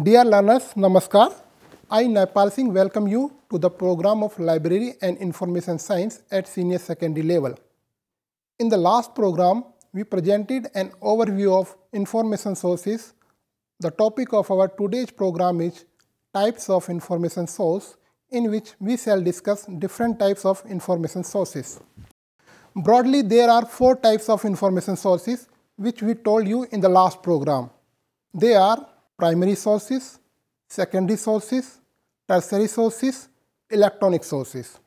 Dear learners, Namaskar. I, Naipal Singh, welcome you to the program of Library and Information Science at Senior Secondary level. In the last program, we presented an overview of information sources. The topic of our today's program is types of information source, in which we shall discuss different types of information sources. Broadly, there are 4 types of information sources which we told you in the last program. They are primary sources, secondary sources, tertiary sources, electronic sources.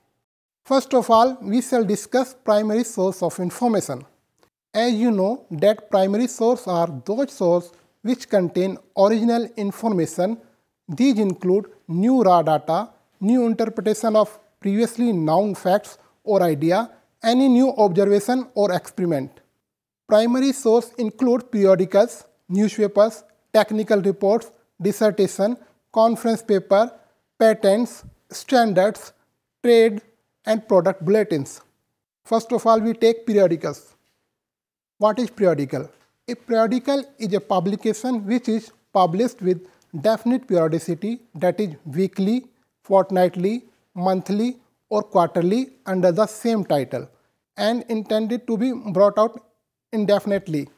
First of all, we shall discuss primary source of information. As you know that primary sources are those sources which contain original information. These include new raw data, new interpretation of previously known facts or idea, any new observation or experiment. Primary sources include periodicals, newspapers, technical reports, dissertation, conference paper, patents, standards, trade, and product bulletins. First of all, we take periodicals. What is periodical? A periodical is a publication which is published with definite periodicity, that is weekly, fortnightly, monthly, or quarterly under the same title, and intended to be brought out indefinitely.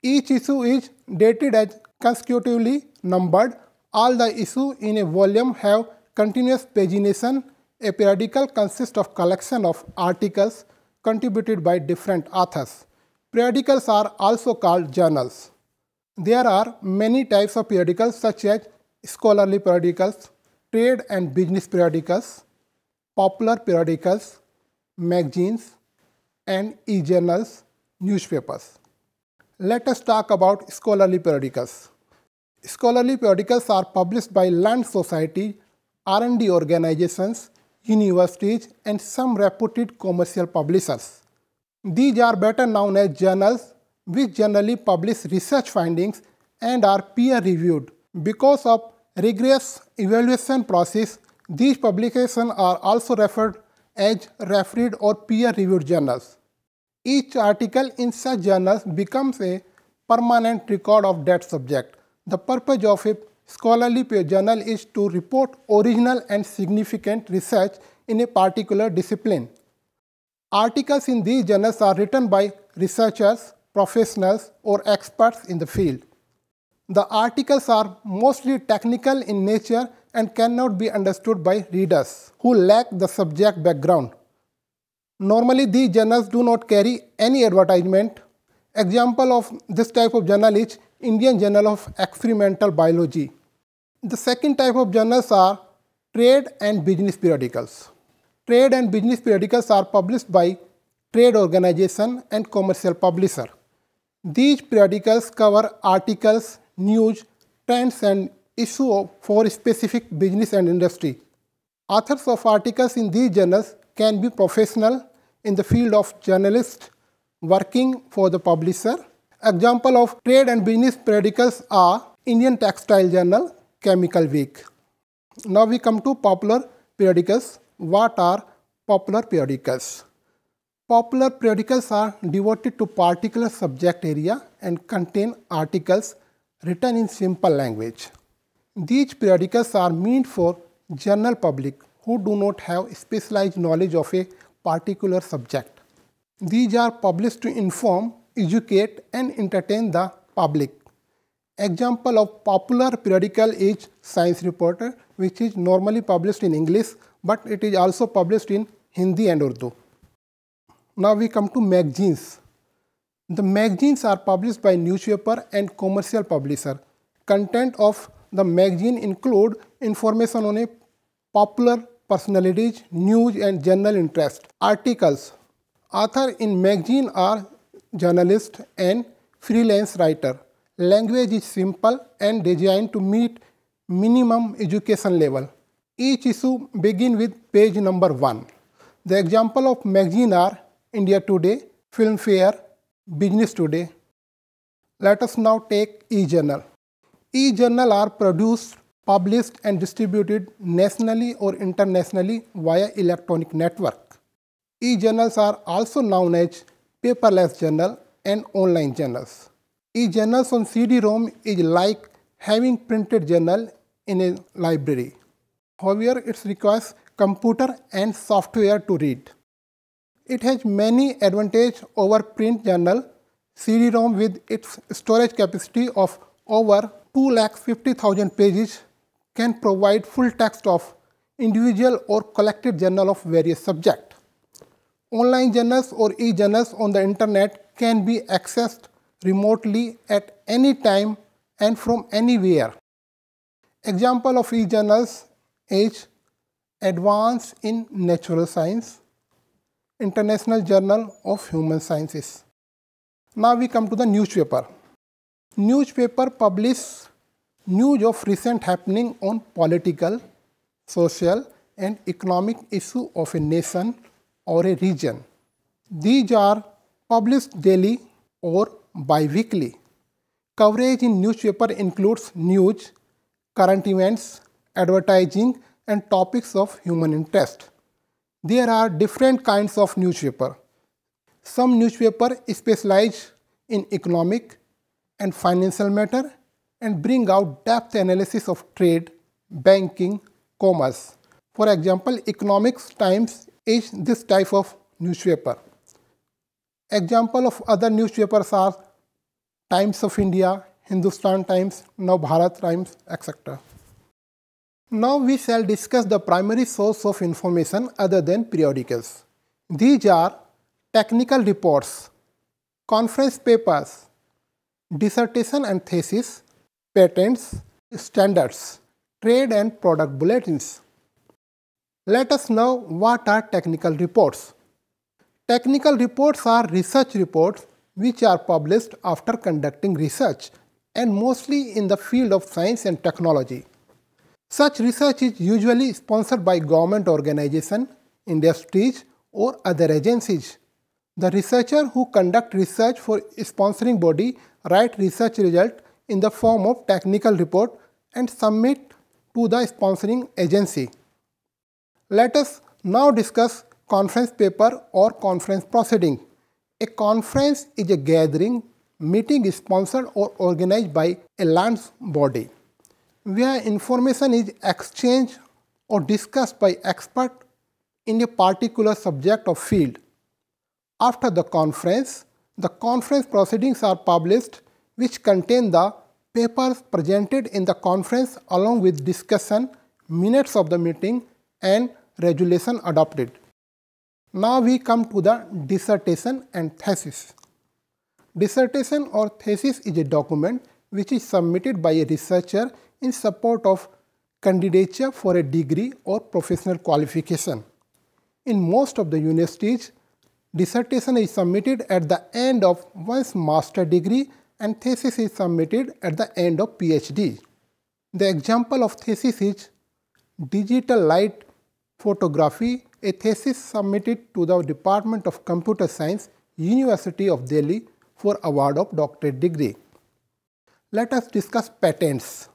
Each issue is dated as consecutively numbered. All the issues in a volume have continuous pagination. A periodical consists of collection of articles contributed by different authors. Periodicals are also called journals. There are many types of periodicals such as scholarly periodicals, trade and business periodicals, popular periodicals, magazines, and e-journals, newspapers. Let us talk about scholarly periodicals. Scholarly periodicals are published by learned societies, R&D organizations, universities, and some reputed commercial publishers. These are better known as journals, which generally publish research findings and are peer-reviewed. Because of rigorous evaluation process, these publications are also referred as refereed or peer-reviewed journals. Each article in such journals becomes a permanent record of that subject. The purpose of a scholarly journal is to report original and significant research in a particular discipline. Articles in these journals are written by researchers, professionals, or experts in the field. The articles are mostly technical in nature and cannot be understood by readers who lack the subject background. Normally, these journals do not carry any advertisement. Example of this type of journal is Indian Journal of Experimental Biology. The second type of journals are trade and business periodicals. Trade and business periodicals are published by trade organization and commercial publisher. These periodicals cover articles, news, trends, and issues for specific business and industry. Authors of articles in these journals can be professional in the field of journalist working for the publisher. Example of trade and business periodicals are Indian Textile Journal, Chemical Week. Now we come to popular periodicals. What are popular periodicals? Popular periodicals are devoted to particular subject area and contain articles written in simple language. These periodicals are meant for general public who do not have specialized knowledge of a particular subject. These are published to inform, educate, and entertain the public. Example of popular periodical is Science Reporter, which is normally published in English, but it is also published in Hindi and Urdu. Now we come to magazines. The magazines are published by newspaper and commercial publisher. Content of the magazine include information on a popular personalities, news, and general interest. Articles. Author in magazine are journalist and freelance writer. Language is simple and designed to meet minimum education level. Each issue begins with page number 1. The example of magazine are India Today, Filmfare, Business Today. Let us now take e-journal. E-journal are produced, published, and distributed nationally or internationally via electronic network. E-journals are also known as paperless journal and online journals. E-journals on CD-ROM is like having printed journal in a library. However, it requires computer and software to read. It has many advantages over print journal. CD-ROM with its storage capacity of over 250,000 pages can provide full text of individual or collected journal of various subjects. Online journals or e-journals on the internet can be accessed remotely at any time and from anywhere. Example of e-journals is Advance in Natural Science, International Journal of Human Sciences. Now we come to the newspaper. Newspaper publish news of recent happening on political, social and economic issue of a nation or a region. These are published daily or bi-weekly. Coverage in newspaper includes news, current events, advertising and topics of human interest. There are different kinds of newspaper. Some newspapers specialize in economic and financial matter and bring out depth analysis of trade, banking, commerce. For example, Economics Times is this type of newspaper. Example of other newspapers are Times of India, Hindustan Times, Navbharat Times, etc. Now we shall discuss the primary source of information other than periodicals. These are technical reports, conference papers, dissertation and thesis, patents, standards, trade and product bulletins. Let us know what are technical reports. Technical reports are research reports which are published after conducting research and mostly in the field of science and technology. Such research is usually sponsored by government organizations, industries or other agencies. The researcher who conduct research for sponsoring body write research result in the form of technical report and submit to the sponsoring agency. Let us now discuss conference paper or conference proceeding. A conference is a gathering, meeting sponsored or organized by a land body, where information is exchanged or discussed by experts in a particular subject or field. After the conference proceedings are published, which contain the papers presented in the conference along with discussion, minutes of the meeting and resolution adopted. Now we come to the dissertation and thesis. Dissertation or thesis is a document which is submitted by a researcher in support of candidature for a degree or professional qualification. In most of the universities, dissertation is submitted at the end of one's master degree and thesis is submitted at the end of PhD. The example of thesis is digital light photography, a thesis submitted to the Department of Computer Science, University of Delhi for award of doctorate degree. Let us discuss patents.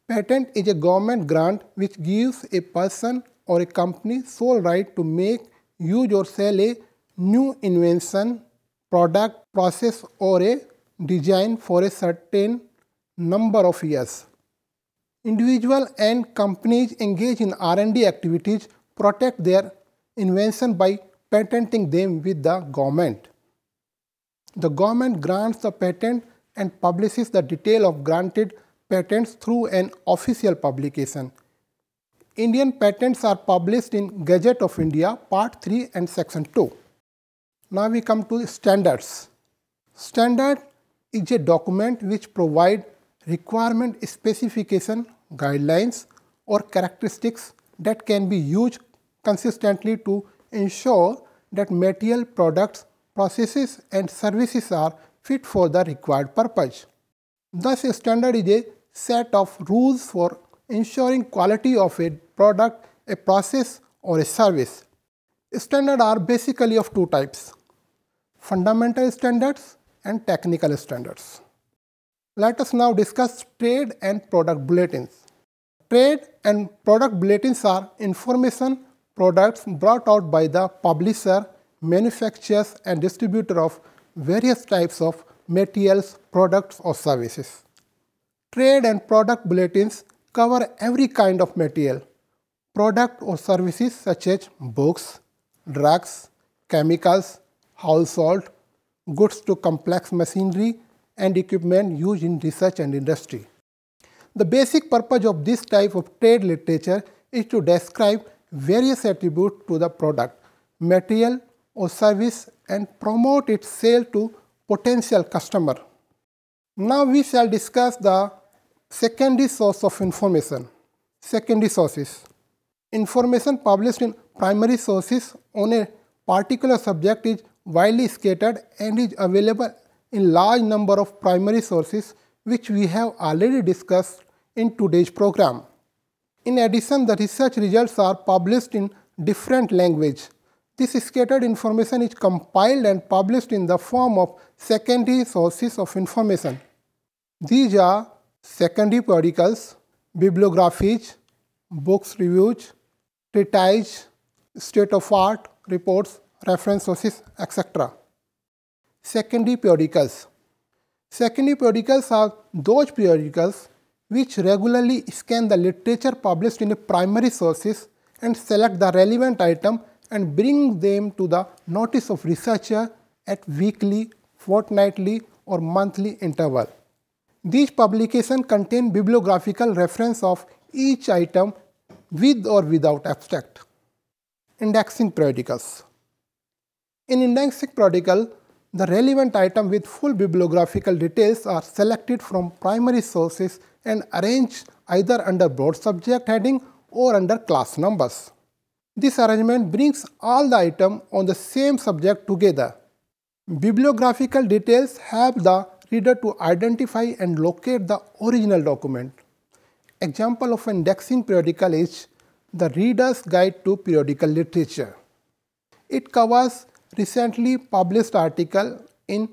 Patent is a government grant which gives a person or a company sole right to make, use or sell a new invention, product, process or a design for a certain number of years. Individuals and companies engaged in R&D activities protect their invention by patenting them with the government. The government grants the patent and publishes the detail of granted patents through an official publication. Indian patents are published in Gazette of India, Part 3 and Section 2. Now we come to standards. Standard is a document which provides requirement specification, guidelines or characteristics that can be used consistently to ensure that material, products, processes and services are fit for the required purpose. Thus, a standard is a set of rules for ensuring quality of a product, a process or a service. Standards are basically of two types: fundamental standards and technical standards. Let us now discuss trade and product bulletins. Trade and product bulletins are information products brought out by the publisher, manufacturers and distributor of various types of materials, products or services. Trade and product bulletins cover every kind of material, product or services such as books, drugs, chemicals, household, goods to complex machinery and equipment used in research and industry. The basic purpose of this type of trade literature is to describe various attributes to the product, material or service and promote its sale to potential customer. Now we shall discuss the secondary source of information. Secondary sources. Information published in primary sources on a particular subject is widely scattered and is available in large number of primary sources, which we have already discussed in today's program. In addition, the research results are published in different language. This scattered information is compiled and published in the form of secondary sources of information. These are secondary periodicals, bibliographies, books reviews, treatise, state of art reports, reference sources, etc. Secondary periodicals. Secondary periodicals are those periodicals which regularly scan the literature published in primary sources and select the relevant item and bring them to the notice of researcher at weekly, fortnightly or monthly interval. These publications contain bibliographical reference of each item with or without abstract. Indexing periodicals. In indexing periodical, the relevant item with full bibliographical details are selected from primary sources and arranged either under broad subject heading or under class numbers. This arrangement brings all the items on the same subject together. Bibliographical details help the reader to identify and locate the original document. Example of indexing periodical is the Reader's Guide to Periodical Literature. It covers recently published articles in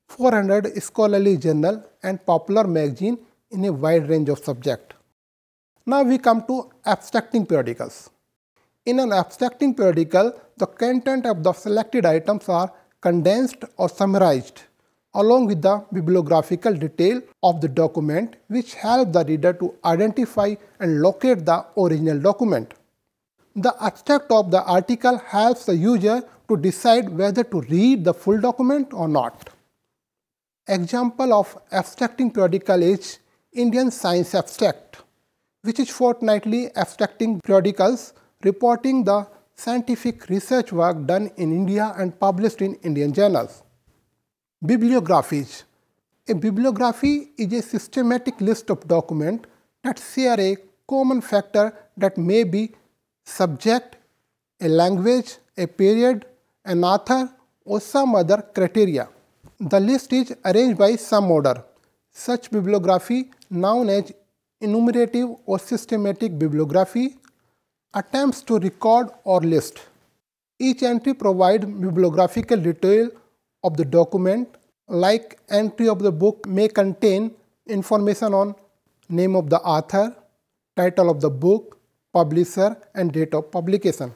400 scholarly journals and popular magazines in a wide range of subjects. Now we come to abstracting periodicals. In an abstracting periodical, the content of the selected items are condensed or summarized, along with the bibliographical detail of the document, which help the reader to identify and locate the original document. The abstract of the article helps the user to decide whether to read the full document or not. Example of abstracting periodical is Indian Science Abstract, which is fortnightly abstracting periodicals reporting the scientific research work done in India and published in Indian journals. Bibliographies. A bibliography is a systematic list of documents that share a common factor that may be subject, a language, a period, an author, or some other criteria. The list is arranged by some order. Such bibliography, known as enumerative or systematic bibliography, attempts to record or list. Each entry provides bibliographical detail of the document, like entry of the book may contain information on name of the author, title of the book, publisher, and date of publication.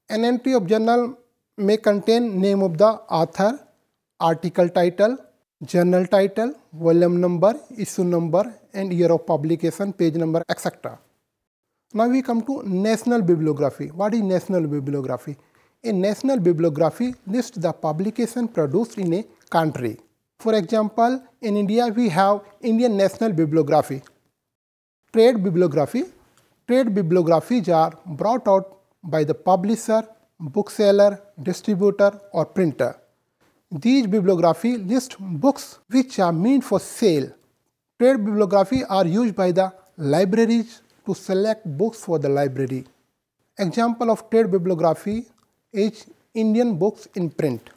An entry of journal may contain name of the author, article title, journal title, volume number, issue number, and year of publication, page number, etc. Now we come to national bibliography. What is national bibliography? A national bibliography lists the publication produced in a country. For example, in India we have Indian National Bibliography. Trade bibliography. Trade bibliographies are brought out by the publisher, bookseller, distributor, or printer. These bibliography list books which are meant for sale. Trade bibliography are used by the libraries to select books for the library. Example of trade bibliography is Indian books in print.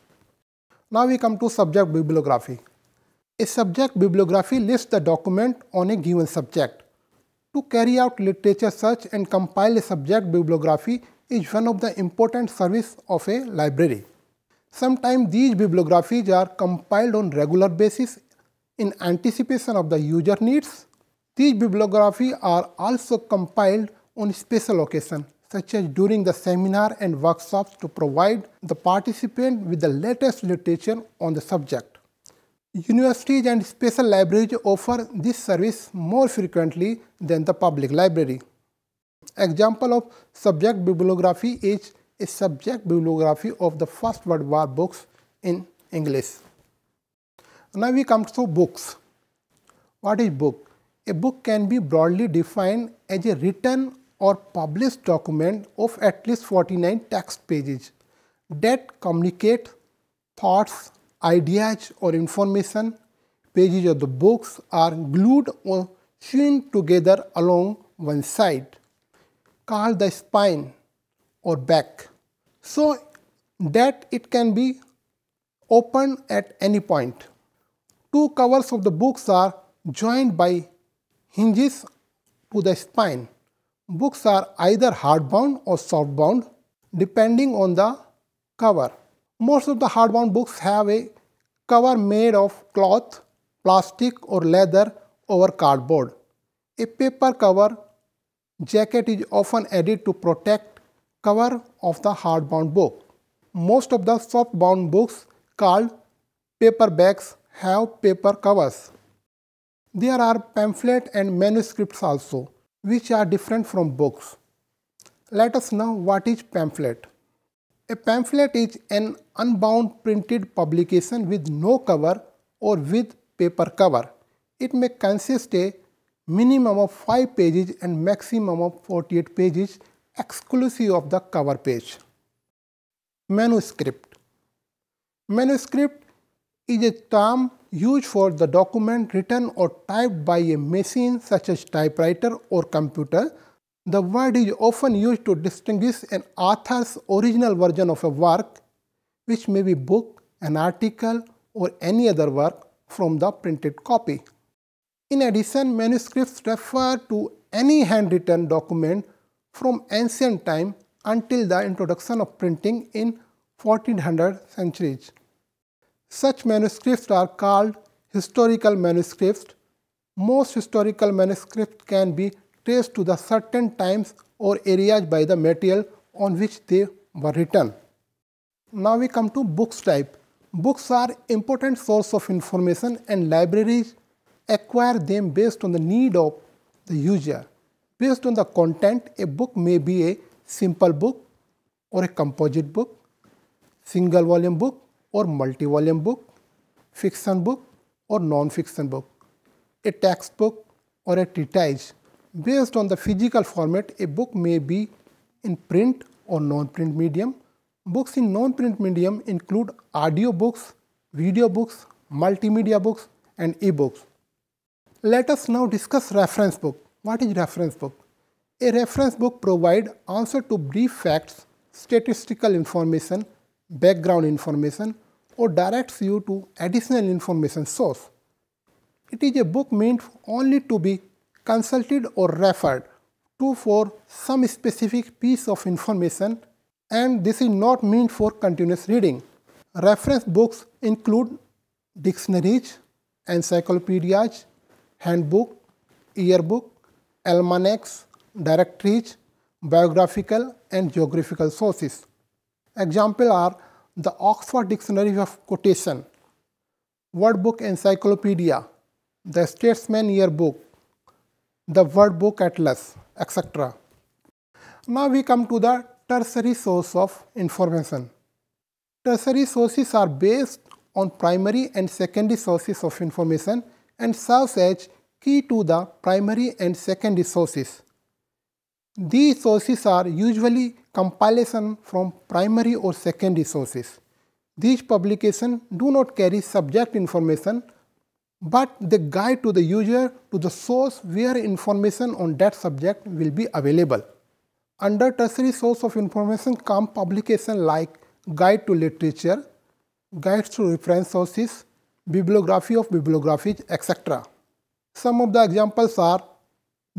Now we come to subject bibliography. A subject bibliography lists the document on a given subject. To carry out literature search and compile a subject bibliography is one of the important services of a library. Sometimes these bibliographies are compiled on regular basis in anticipation of the user needs. These bibliographies are also compiled on special occasions, such as during the seminar and workshops to provide the participant with the latest literature on the subject. Universities and special libraries offer this service more frequently than the public library. Example of subject bibliography is a subject bibliography of the First World War books in English. Now we come to books. What is book? A book can be broadly defined as a written or published document of at least 49 text pages that communicate thoughts, ideas or information. Pages of the books are glued or sewn together along one side, called the spine or back, so that it can be opened at any point. Two covers of the books are joined by hinges to the spine. Books are either hardbound or softbound depending on the cover. Most of the hardbound books have a cover made of cloth, plastic or leather over cardboard. A paper cover jacket is often added to protect cover of the hardbound book. Most of the softbound books called paperbacks have paper covers. There are pamphlets and manuscripts also, which are different from books. Let us know what is pamphlet. A pamphlet is an unbound printed publication with no cover or with paper cover. It may consist a minimum of 5 pages and maximum of 48 pages exclusive of the cover page. Manuscript. Manuscript is a term used for the document written or typed by a machine such as typewriter or computer. The word is often used to distinguish an author's original version of a work, which may be book, an article, or any other work, from the printed copy. In addition, manuscripts refer to any handwritten document from ancient time until the introduction of printing in 1400 centuries. Such manuscripts are called historical manuscripts. Most historical manuscripts can be traced to the certain times or areas by the material on which they were written. Now we come to books type. Books are important source of information and libraries acquire them based on the need of the user. Based on the content, a book may be a simple book or a composite book, single volume book or multi-volume book, fiction book or non-fiction book, a textbook or a treatise. Based on the physical format, a book may be in print or non-print medium. Books in non-print medium include audio books, video books, multimedia books, and e-books. Let us now discuss reference book. What is reference book? A reference book provides answer to brief facts, statistical information, background information, or directs you to additional information source. It is a book meant only to be consulted or referred to for some specific piece of information, and this is not meant for continuous reading. Reference books include dictionaries, encyclopedias, handbook, yearbook, almanacs, directories, biographical and geographical sources. Examples are the Oxford Dictionary of Quotation, Word Book Encyclopedia, the Statesman Yearbook, the Word Book Atlas, etc. Now we come to the tertiary source of information. Tertiary sources are based on primary and secondary sources of information and serves as key to the primary and secondary sources. These sources are usually compilation from primary or secondary sources. These publications do not carry subject information, but they guide to the user to the source where information on that subject will be available. Under tertiary source of information come publications like Guide to Literature, Guides to Reference Sources, Bibliography of Bibliographies, etc. Some of the examples are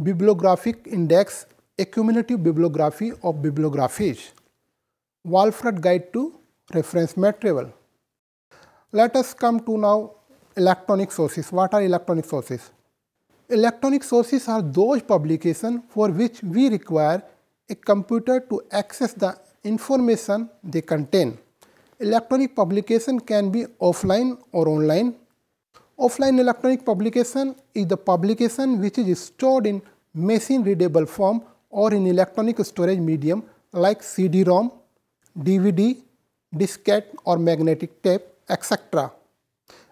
Bibliographic Index, a cumulative bibliography of bibliographies, Walford Guide to Reference Material. Let us come to now electronic sources. What are electronic sources? Electronic sources are those publications for which we require a computer to access the information they contain. Electronic publication can be offline or online. Offline electronic publication is the publication which is stored in machine-readable form or in electronic storage medium like CD-ROM, DVD, diskette or magnetic tape, etc.,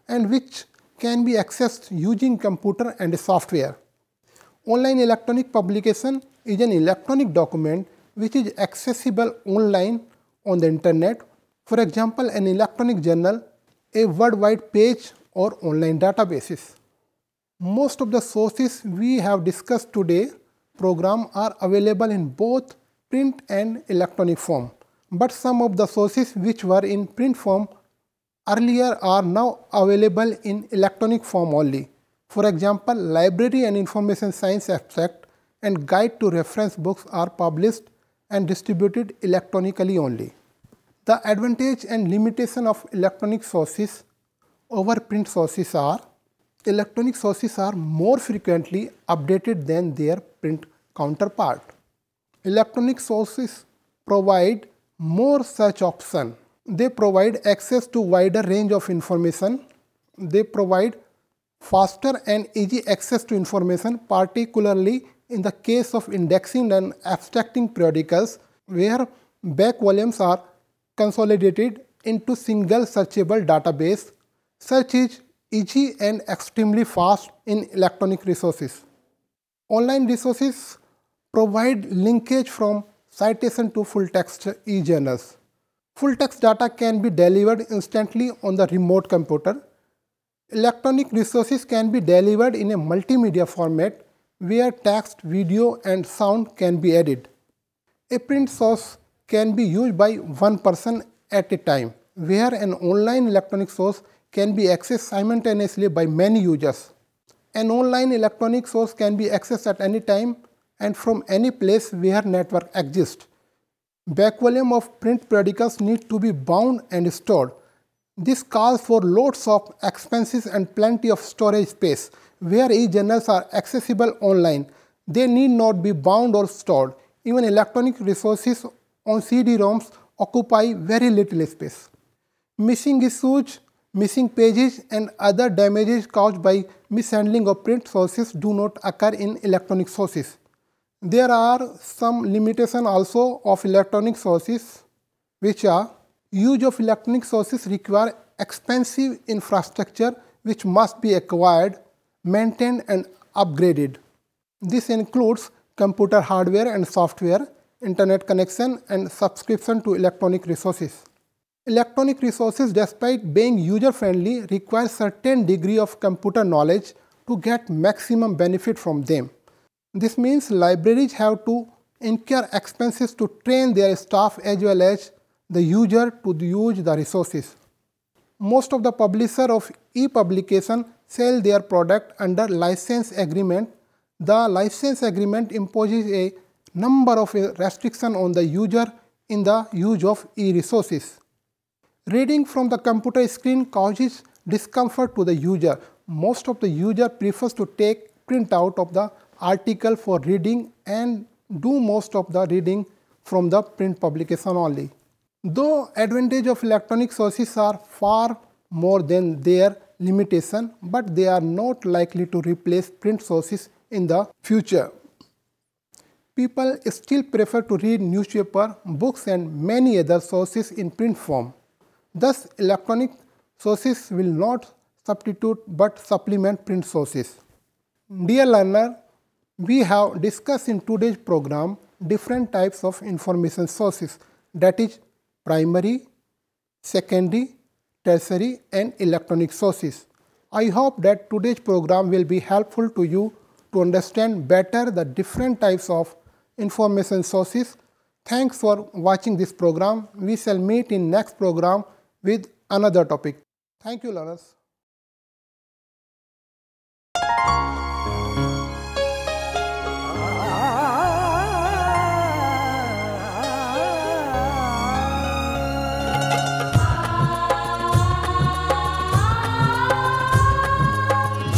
and which can be accessed using computer and software. Online electronic publication is an electronic document which is accessible online on the internet, for example, an electronic journal, a worldwide page or online databases. Most of the sources we have discussed today program are available in both print and electronic form, but some of the sources which were in print form earlier are now available in electronic form only. For example, library and information science abstract and guide to reference books are published and distributed electronically only. The advantage and limitation of electronic sources over print sources are: electronic sources are more frequently updated than their print counterpart. Electronic sources provide more search options. They provide access to wider range of information. They provide faster and easy access to information, particularly in the case of indexing and abstracting periodicals, where back volumes are consolidated into single searchable database. Search is easy and extremely fast in electronic resources. Online resources provide linkage from citation to full-text e-journals. Full-text data can be delivered instantly on the remote computer. Electronic resources can be delivered in a multimedia format where text, video, and sound can be added. A print source can be used by one person at a time, where an online electronic source can be accessed simultaneously by many users. An online electronic source can be accessed at any time and from any place where network exists. Back volume of print periodicals need to be bound and stored. This calls for loads of expenses and plenty of storage space. Where e-journals are accessible online, they need not be bound or stored. Even electronic resources on CD-ROMs occupy very little space. Missing issues, missing pages, and other damages caused by mishandling of print sources do not occur in electronic sources. There are some limitations also of electronic sources, which are: use of electronic sources require expensive infrastructure which must be acquired, maintained, and upgraded. This includes computer hardware and software, internet connection, and subscription to electronic resources. Electronic resources, despite being user-friendly, require certain degree of computer knowledge to get maximum benefit from them. This means libraries have to incur expenses to train their staff as well as the user to use the resources. Most of the publishers of e-publication sell their product under license agreement. The license agreement imposes a number of restrictions on the user in the use of e-resources. Reading from the computer screen causes discomfort to the user. Most of the user prefers to take printout of the article for reading and do most of the reading from the print publication only. Though advantage of electronic sources are far more than their limitation, but they are not likely to replace print sources in the future. People still prefer to read newspaper, books, and many other sources in print form. Thus, electronic sources will not substitute but supplement print sources. Dear learner, we have discussed in today's program different types of information sources, that is primary, secondary, tertiary, and electronic sources. I hope that today's program will be helpful to you to understand better the different types of information sources. Thanks for watching this program. We shall meet in next program with another topic. Thank you, learners.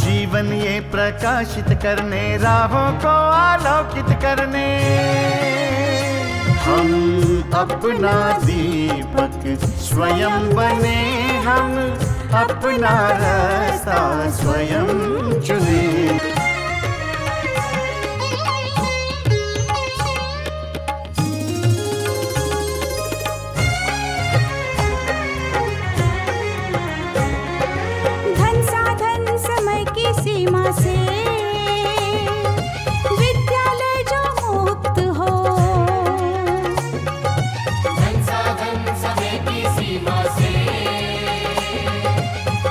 जीवन ये प्रकाशित करने, राहों को आलोकित करने, हम अपना दीपक स्वयं बने, हम अपना रास्ता स्वयं चुने। धन साधन समय की सीमा से विद्यालय जो मुक्त हो, धन साधन समय की सीमा से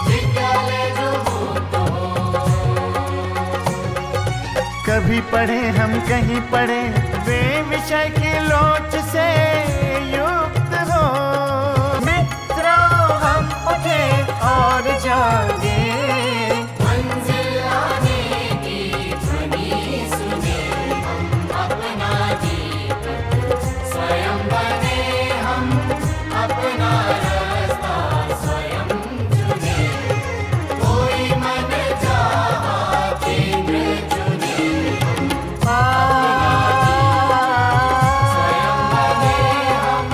विद्यालय जो मुक्त हो। कभी पढ़े हम कहीं पढ़े वे विषय की लोच से युक्त हो। मित्रों हम उठे और जागे, मंजिल आने की ध्वनि सुने, हम अपना दीपक स्वयं बने, हम अपना रास्ता स्वयं चुने, कोई मन चाहा केंद्र चुने, स्वयं बने, हम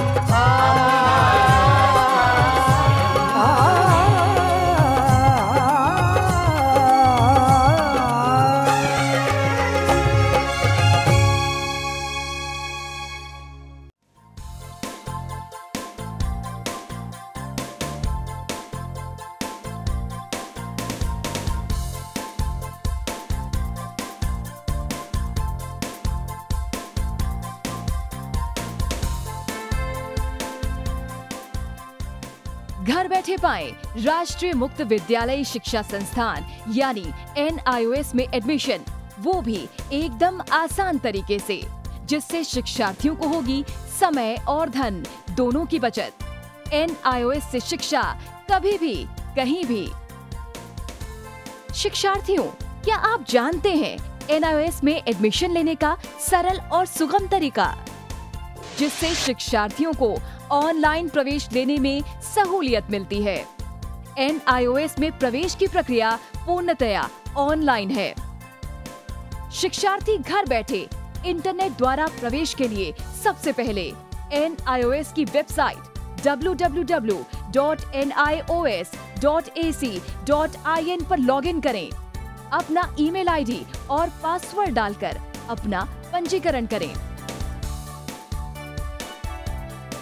घर बैठे पाएं राष्ट्रीय मुक्त विद्यालय शिक्षा संस्थान यानी NIOS में एडमिशन, वो भी एकदम आसान तरीके से, जिससे शिक्षार्थियों को होगी समय और धन दोनों की बचत। NIOS से शिक्षा कभी भी कहीं भी। शिक्षार्थियों, क्या आप जानते हैं NIOS में एडमिशन लेने का सरल और सुगम तरीका, जिससे शिक्षार्थियों को ऑनलाइन प्रवेश लेने में सहूलियत मिलती है। NIOS में प्रवेश की प्रक्रिया पूर्णतया ऑनलाइन है। शिक्षार्थी घर बैठे इंटरनेट द्वारा प्रवेश के लिए सबसे पहले NIOS की वेबसाइट www.nios.ac.in पर लॉगिन करें। अपना ईमेल आईडी और पासवर्ड डालकर अपना पंजीकरण करें।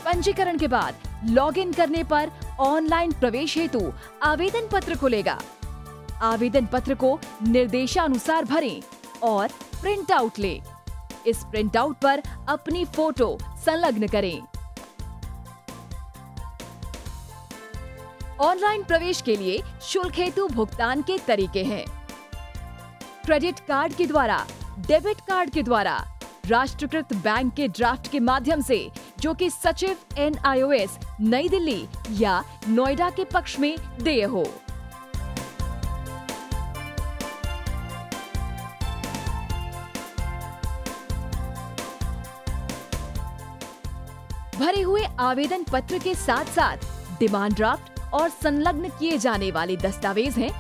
पंजीकरण के बाद लॉगिन करने पर ऑनलाइन प्रवेश हेतु आवेदन पत्र खुलेगा। आवेदन पत्र को निर्देशानुसार भरें और प्रिंट आउट लें। इस प्रिंट आउट पर अपनी फोटो संलग्न करें। ऑनलाइन प्रवेश के लिए शुल्क हेतु भुगतान के तरीके हैं: क्रेडिट कार्ड के द्वारा, डेबिट कार्ड के द्वारा, राष्ट्रीयकृत बैंक के ड्राफ्ट के माध्यम से, जो कि सचिव NIOS नई दिल्ली या नोएडा के पक्ष में देय हो। भरे हुए आवेदन पत्र के साथ साथ डिमांड ड्राफ्ट और संलग्न किए जाने वाले दस्तावेज हैं: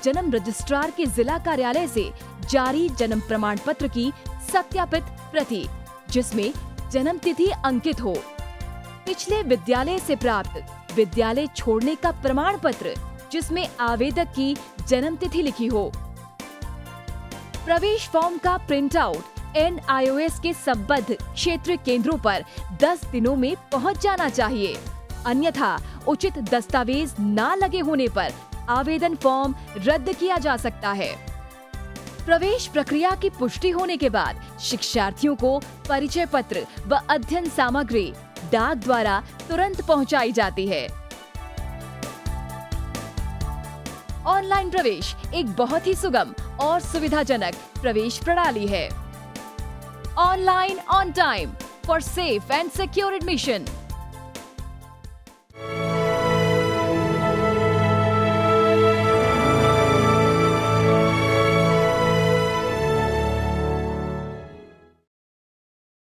जन्म रजिस्ट्रार के जिला कार्यालय से जारी जन्म प्रमाण पत्र की सत्यापित प्रति, जिसमें जन्म तिथि अंकित हो, पिछले विद्यालय से प्राप्त विद्यालय छोड़ने का प्रमाण पत्र, जिसमें आवेदक की जन्म तिथि लिखी हो। प्रवेश फॉर्म का प्रिंट आउट NIOS के संबद्ध क्षेत्रीय केंद्रों पर 10 दिनों में पहुंच जाना चाहिए, अन्यथा उचित दस्तावेज न लगे होने पर आवेदन फॉर्म रद्द किया जा सकता है। प्रवेश प्रक्रिया की पुष्टि होने के बाद शिक्षार्थियों को परिचय पत्र व अध्ययन सामग्री डाक द्वारा तुरंत पहुंचाई जाती है। ऑनलाइन प्रवेश एक बहुत ही सुगम और सुविधाजनक प्रवेश प्रणाली है। Online on time for safe and secure admission.